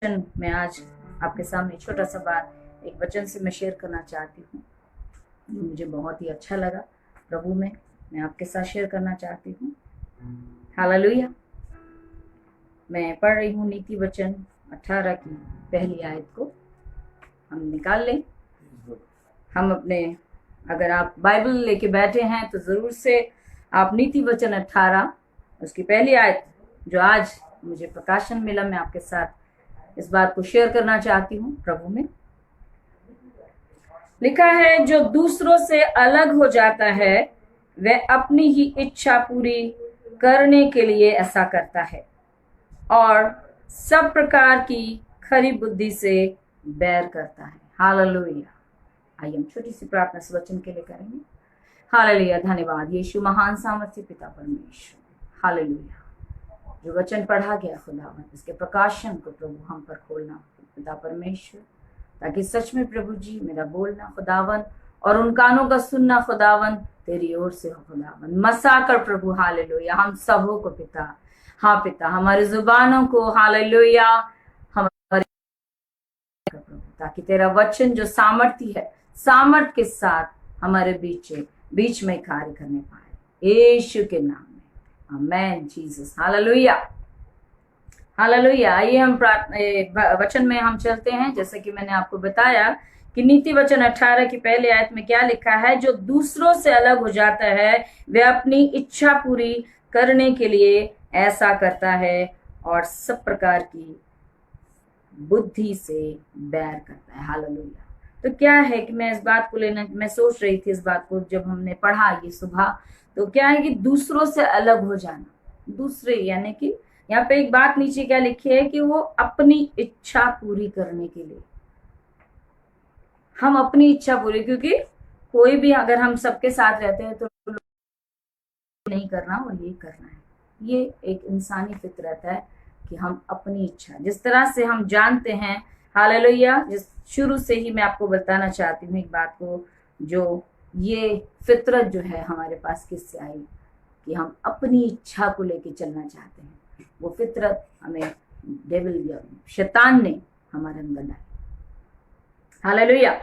मैं आज आपके सामने छोटा सा बात एक वचन से मैं शेयर करना चाहती हूँ जो मुझे बहुत ही अच्छा लगा प्रभु में। मैं आपके साथ शेयर करना चाहती हूँ। हालेलुया। मैं पढ़ रही हूँ नीति वचन 18 की पहली आयत को। हम निकाल लें। हम अपने अगर आप बाइबल लेके बैठे हैं तो जरूर से आप नीति वचन 18 उसकी पहली आयत जो आज मुझे प्रकाशन मिला, मैं आपके साथ इस बात को शेयर करना चाहती हूँ प्रभु में। लिखा है, जो दूसरों से अलग हो जाता है वह अपनी ही इच्छा पूरी करने के लिए ऐसा करता है और सब प्रकार की खरी बुद्धि से बैर करता है। हालेलुया। आइए हम छोटी सी प्रार्थना इस वचन के लिए करेंगे। हालेलुया। धन्यवाद यीशु महान सामर्थ्य पिता परमेश्वर। हालेलुया। जो वचन पढ़ा गया खुदावन, इसके प्रकाशन को प्रभु हम पर खोलना पिता परमेश्वर, ताकि सच में प्रभु जी मेरा बोलना खुदावन और उन कानों का सुनना खुदावन तेरी ओर से हो खुदावन। मसा कर प्रभु। हालेलुया। हम सबों को पिता, हाँ पिता, हमारी जुबानों को हालेलुया हमारे प्रभु, ताकि तेरा वचन जो सामर्थ्य है सामर्थ के साथ हमारे बीच में कार्य करने पाए यीशु के नाम। आमेन जीसस। हालेलुया। हालेलुया। आइए हम वचन में हम चलते हैं। जैसे कि मैंने आपको बताया कि नीति वचन 18 की पहली आयत में क्या लिखा है, जो दूसरों से अलग हो जाता है वह अपनी इच्छा पूरी करने के लिए ऐसा करता है और सब प्रकार की बुद्धि से बैर करता है। हालेलुया। तो क्या है कि मैं इस बात को लेना, मैं सोच रही थी इस बात को जब हमने पढ़ा ये सुबह, तो क्या है कि दूसरों से अलग हो जाना। दूसरे यानी कि यहाँ पे एक बात नीचे क्या लिखी है कि वो अपनी इच्छा पूरी करने के लिए, हम अपनी इच्छा पूरी, क्योंकि कोई भी अगर हम सबके साथ रहते हैं तो नहीं करना और ये करना है, ये एक इंसानी फितरत है कि हम अपनी इच्छा, जिस तरह से हम जानते हैं हालेलुया, जिस शुरू से ही मैं आपको बताना चाहती हूँ एक बात को, जो ये फितरत जो है हमारे पास किससे आई कि हम अपनी इच्छा को लेके चलना चाहते हैं। वो फितरत हमें डेविल या शैतान ने हमारे अंदर लाई। हालेलुया।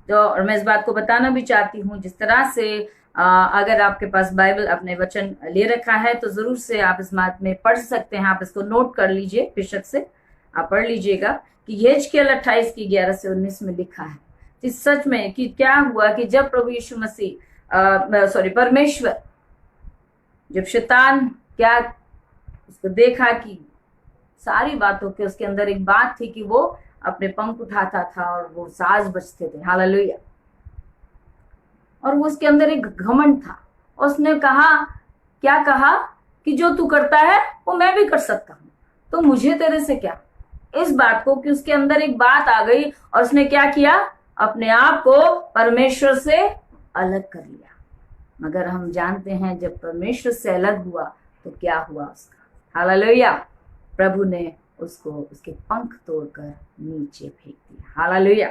तो और मैं इस बात को बताना भी चाहती हूँ, जिस तरह से अगर आपके पास बाइबल अपने वचन ले रखा है तो जरूर से आप इस बात में पढ़ सकते हैं। आप इसको नोट कर लीजिए, बेशक से आप पढ़ लीजिएगा कि यहेजकेल 28 की 11 से 19 में लिखा है कि सच में कि क्या हुआ कि जब प्रभु यीशु मसीह परमेश्वर, जब शैतान क्या उसको देखा कि सारी बातों के उसके अंदर एक बात थी कि वो अपने पंख उठाता था और वो साज बजते थे। हालेलुया। और वो उसके अंदर एक घमंड था। उसने कहा, क्या कहा कि जो तू करता है वो मैं भी कर सकता हूं, तो मुझे तेरे से क्या। इस बात को कि उसके अंदर एक बात आ गई और उसने क्या किया, अपने आप को परमेश्वर से अलग कर लिया। मगर हम जानते हैं जब परमेश्वर से अलग हुआ तो क्या हुआ उसका। हालेलुया। प्रभु ने उसको उसके पंख तोड़कर नीचे फेंक दिया। हालेलुया।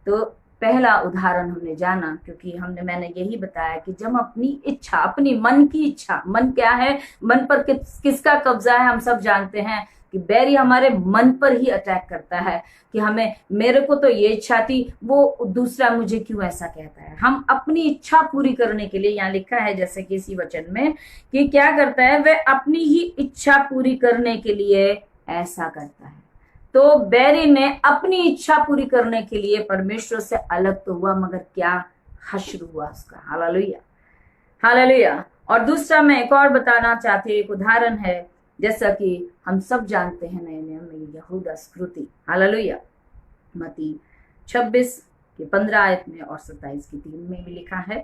तो पहला उदाहरण हमने जाना, क्योंकि मैंने यही बताया कि जब अपनी इच्छा, अपनी मन की इच्छा, मन क्या है, मन पर किसका कब्जा है, हम सब जानते हैं कि बैरी हमारे मन पर ही अटैक करता है कि हमें, मेरे को तो ये इच्छा थी, वो दूसरा मुझे क्यों ऐसा कहता है। हम अपनी इच्छा पूरी करने के लिए, यहाँ लिखा है जैसे कि इसी वचन में कि क्या करता है, वह अपनी ही इच्छा पूरी करने के लिए ऐसा करता है। तो बैरी ने अपनी इच्छा पूरी करने के लिए परमेश्वर से अलग तो हुआ, मगर क्या हश्र हुआ उसका। हालेलुया। हालेलुया। और दूसरा मैं एक और बताना चाहती हूँ, एक उदाहरण है, जैसा कि हम सब जानते हैं नए नियम में यहूदा स्कृति। हालेलुया। मत्ती 26 की 15 आयत में और 27 की 3 में भी लिखा है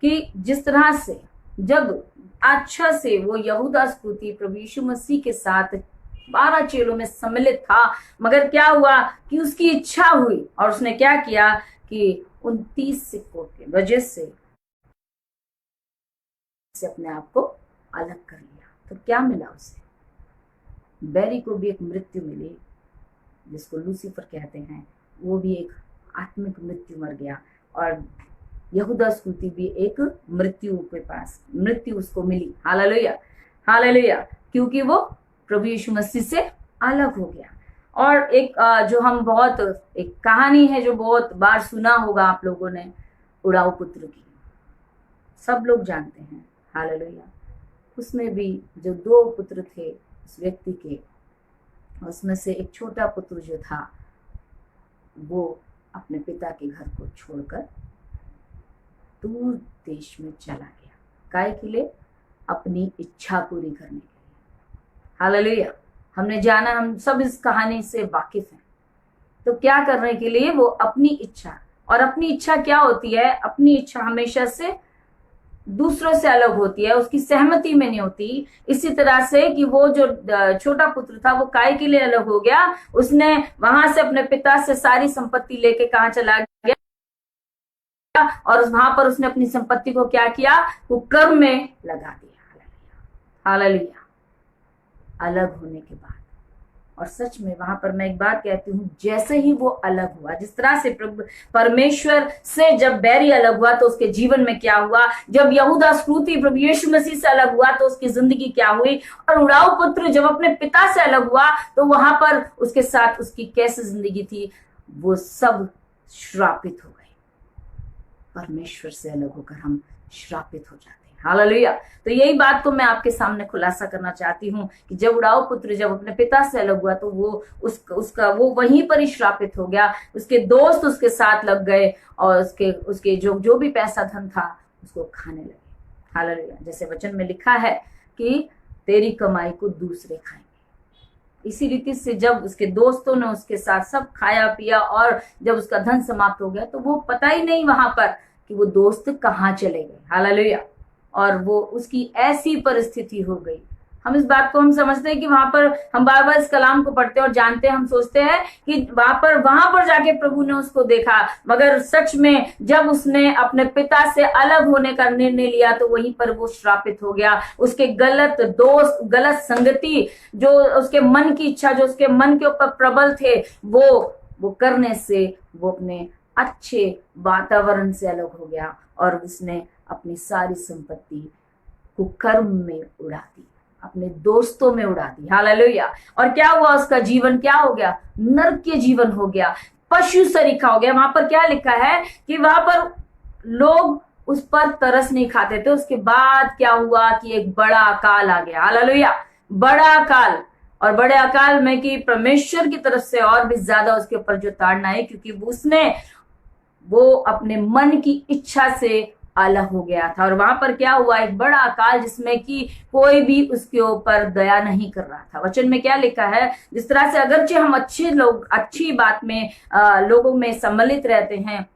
कि जिस तरह से जब अच्छा से वो यहूदा स्कृति प्रभु यीशु मसीह के साथ 12 चेलों में सम्मिलित था, मगर क्या हुआ कि उसकी इच्छा हुई और उसने क्या किया कि 29 सिक्कों के वजह से अपने आप को अलग कर लिया। तो क्या मिला उसे, बैरी को भी एक मृत्यु मिली जिसको लूसीफर कहते हैं, वो भी एक आत्मिक मृत्यु मर गया, और यहूदा स्कृति भी एक मृत्यु उसको मिली। हालेलुया। हालेलुया। क्योंकि वो प्रभु यीशु मसीह से अलग हो गया। और एक जो हम बहुत एक कहानी है जो बहुत बार सुना होगा आप लोगों ने, उड़ाऊ पुत्र की, सब लोग जानते हैं। हालेलुया। उसमें भी जो 2 पुत्र थे उस व्यक्ति के, उसमें से एक छोटा पुत्र जो था वो अपने पिता के घर को छोड़कर दूर देश में चला गया। काय के लिए? अपनी इच्छा पूरी करने के लिए। हालेलुया। हमने जाना, हम सब इस कहानी से वाकिफ हैं। तो क्या करने के लिए? वो अपनी इच्छा, और अपनी इच्छा क्या होती है? अपनी इच्छा हमेशा से दूसरों से अलग होती है, उसकी सहमति में नहीं होती। इसी तरह से कि वो जो छोटा पुत्र था वो काय के लिए अलग हो गया? उसने वहां से अपने पिता से सारी संपत्ति लेके कहाँ चला गया, और वहां पर उसने अपनी संपत्ति को क्या किया? वो कर्म में लगा दिया। हालेलुया। अलग होने के बाद, और सच में वहां पर मैं एक बात कहती हूँ, जैसे ही वो अलग हुआ, जिस तरह से परमेश्वर से जब बैरी अलग हुआ तो उसके जीवन में क्या हुआ, जब यहूदा स्क्रूती प्रभु यीशु मसीह से अलग हुआ तो उसकी जिंदगी क्या हुई, और उड़ाऊ पुत्र जब अपने पिता से अलग हुआ तो वहां पर उसके साथ उसकी कैसी जिंदगी थी, वो सब श्रापित हो गई। परमेश्वर से अलग होकर हम श्रापित हो जाते हैं। हालेलुया। तो यही बात को मैं आपके सामने खुलासा करना चाहती हूँ कि जब उड़ाऊ पुत्र जब अपने पिता से अलग हुआ तो वो उसका वो वहीं पर ही श्रापित हो गया। उसके दोस्त उसके साथ लग गए और उसके जो भी पैसा धन था उसको खाने लगे। हालेलुया। जैसे वचन में लिखा है कि तेरी कमाई को दूसरे खाएंगे। इसी रीति से जब उसके दोस्तों ने उसके साथ सब खाया पिया और जब उसका धन समाप्त हो गया तो वो पता ही नहीं वहां पर कि वो दोस्त कहाँ चले गए। हालेलुया। और वो उसकी ऐसी परिस्थिति हो गई। हम इस बात को हम समझते हैं कि वहां पर हम बार बार इस कलाम को पढ़ते हैं और जानते हैं, हम सोचते हैं कि वहां पर जाके प्रभु ने उसको देखा, मगर सच में जब उसने अपने पिता से अलग होने का निर्णय लिया तो वहीं पर वो श्रापित हो गया। उसके गलत दोस्त, गलत संगति, जो उसके मन की इच्छा, जो उसके मन के ऊपर प्रबल थे, वो करने से वो अपने अच्छे वातावरण से अलग हो गया और उसने अपनी सारी संपत्ति को कर्म में उड़ा दी, अपने दोस्तों में उड़ा दी। हालेलुया। और क्या हुआ? उसका जीवन क्या हो गया? नरकीय जीवन हो गया, पशु सरीखा हो गया। वहां पर क्या लिखा है कि वहां पर लोग उस पर तरस नहीं खाते थे। उसके बाद क्या हुआ कि एक बड़ा अकाल आ गया। हालेलुया। बड़ा अकाल, और बड़े अकाल में कि परमेश्वर की तरफ से और भी ज्यादा उसके ऊपर जो ताड़ना है, क्योंकि वो अपने मन की इच्छा से अलग हो गया था। और वहां पर क्या हुआ? एक बड़ा अकाल जिसमें कि कोई भी उसके ऊपर दया नहीं कर रहा था। वचन में क्या लिखा है? जिस तरह से अगरचे हम अच्छे लोग अच्छी बात में लोगों में सम्मिलित रहते हैं,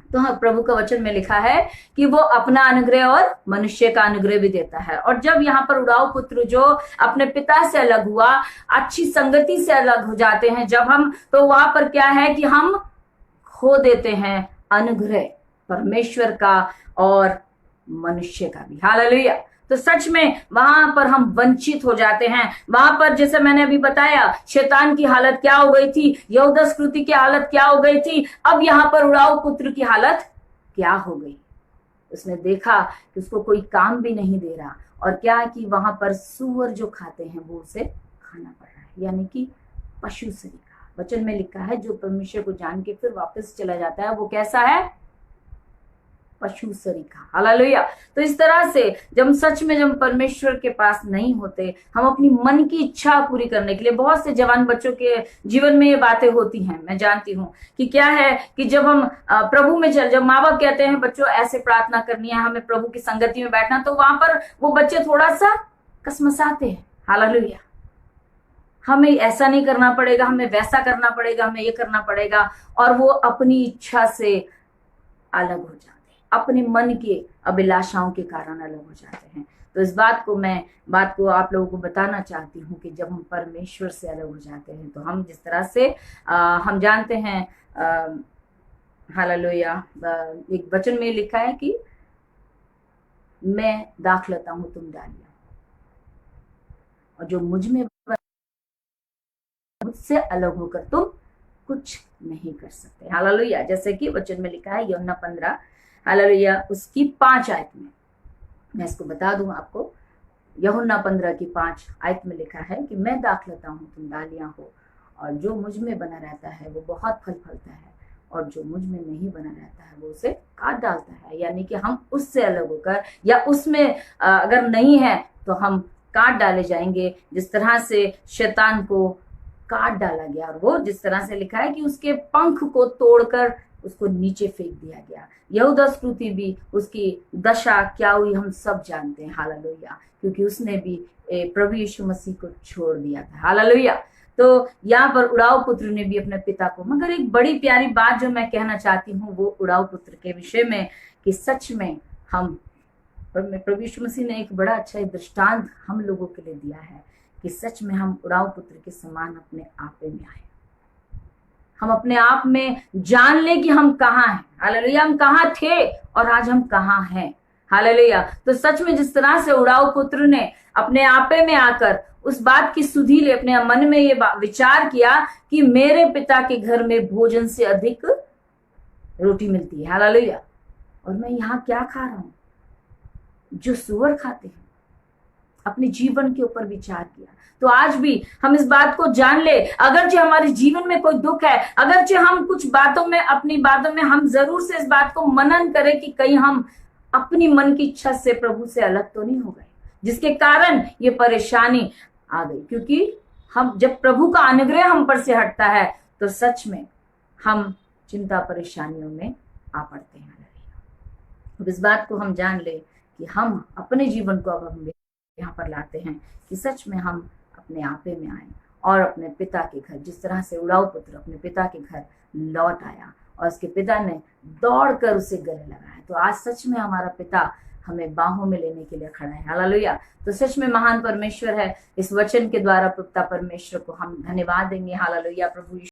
तो हाँ, प्रभु का वचन में लिखा है कि वो अपना अनुग्रह और मनुष्य का अनुग्रह भी देता है। और जब यहाँ पर उड़ाऊ पुत्र जो अपने पिता से अलग हुआ, अच्छी संगति से अलग हो जाते हैं जब हम, तो वहां पर क्या है कि हम खो देते हैं अनुग्रह परमेश्वर का और मनुष्य का भी। हालेलुया। तो सच में वहां पर हम वंचित हो जाते हैं। वहां पर जैसे मैंने अभी बताया, शैतान की हालत क्या हो गई थी, यहूदा स्क्रूती की हालत क्या हो गई थी, अब यहाँ पर उड़ाऊ पुत्र की हालत क्या हो गई। उसने देखा कि उसको कोई काम भी नहीं दे रहा, और क्या है कि वहां पर सूअर जो खाते हैं वो उसे खाना पड़ रहा है, यानी कि पशु सरीखा। वचन में लिखा है जो परमेश्वर को जान के फिर वापस चला जाता है वो कैसा है? पशु सरीखा। हालेलुया। तो इस तरह से जब सच में जब परमेश्वर के पास नहीं होते, हम अपनी मन की इच्छा पूरी करने के लिए, बहुत से जवान बच्चों के जीवन में ये बातें होती हैं, मैं जानती हूँ कि क्या है कि जब हम प्रभु में जब माँ बाप कहते हैं बच्चों ऐसे प्रार्थना करनी है, हमें प्रभु की संगति में बैठना, तो वहां पर वो बच्चे थोड़ा सा कसमसाते हैं। हालेलुया। हमें ऐसा नहीं करना पड़ेगा, हमें वैसा करना पड़ेगा, हमें ये करना पड़ेगा, और वो अपनी इच्छा से अलग हो जाते हैं, अपने मन के अभिलाषाओं के कारण अलग हो जाते हैं। तो इस बात को आप लोगों को बताना चाहती हूँ कि जब हम परमेश्वर से अलग हो जाते हैं तो हम जिस तरह से हम जानते हैं, हालेलुया, एक वचन में लिखा है कि मैं दाख लेता हूँ तुम डालियां, और जो मुझ में मुझसे अलग होकर तुम कुछ नहीं कर सकते। हालेलुया। जैसे कि वचन में लिखा है यूहन्ना 15, हालेलुया, उसकी 5 आयत में, मैं इसको बता दूं आपको, यूहन्ना 15 की 5 आयत में लिखा है कि मैं दाख लेता हूं तुम डालियां हो, और जो मुझ में बना रहता है वो बहुत फल फलता है, और जो मुझ में नहीं बना रहता है वो उसे काट डालता है। यानी कि हम उससे अलग होकर, या उसमें अगर नहीं है तो हम काट डाले जाएंगे, जिस तरह से शैतान को काट डाला गया, और वो जिस तरह से लिखा है कि उसके पंख को तोड़कर उसको नीचे फेंक दिया गया। यहूदा स्क्रूती भी, उसकी दशा क्या हुई हम सब जानते हैं, हालेलुया, क्योंकि उसने भी प्रभु यीशु मसीह को छोड़ दिया था, हालेलुया। तो यहाँ पर उड़ाऊ पुत्र ने भी अपने पिता को, मगर एक बड़ी प्यारी बात जो मैं कहना चाहती हूँ वो उड़ाऊ पुत्र के विषय में, कि सच में हम, प्रभु यीशु मसीह ने एक बड़ा अच्छा दृष्टांत हम लोगों के लिए दिया है कि सच में हम उड़ाऊ पुत्र के समान अपने आपे में आए, हम अपने आप में जान ले कि हम कहाँ हैं, हालेलुया, हम कहाँ थे और आज हम कहाँ हैं, हालेलुया। तो सच में जिस तरह से उड़ाऊ पुत्र ने अपने आपे में आकर उस बात की सुधि ले, अपने मन में ये विचार किया कि मेरे पिता के घर में भोजन से अधिक रोटी मिलती है, हालेलुया, और मैं यहाँ क्या खा रहा हूं, जो सूअर खाते हैं। अपने जीवन के ऊपर विचार किया। तो आज भी हम इस बात को जान ले, अगरचे हमारे जीवन में कोई दुख है, अगरचे हम कुछ बातों में, अपनी बातों में हम जरूर से इस बात को मनन करें कि कहीं हम अपनी मन की इच्छा से प्रभु से अलग तो नहीं हो गए, जिसके कारण ये परेशानी आ गई। क्योंकि हम, जब प्रभु का अनुग्रह हम पर से हटता है तो सच में हम चिंता परेशानियों में आ पड़ते हैं। अब इस बात को हम जान ले कि हम अपने जीवन को अब हम यहाँ पर लाते हैं कि सच में हम अपने आपे में आए और अपने पिता के घर, जिस तरह से उड़ाऊ पुत्र अपने पिता के घर लौट आया और उसके पिता ने दौड़कर उसे गले लगाया। तो आज सच में हमारा पिता हमें बाहों में लेने के लिए खड़ा है, हालेलुया। तो सच में महान परमेश्वर है। इस वचन के द्वारा पिता परमेश्वर को हम धन्यवाद देंगे, हालेलुया। प्रभु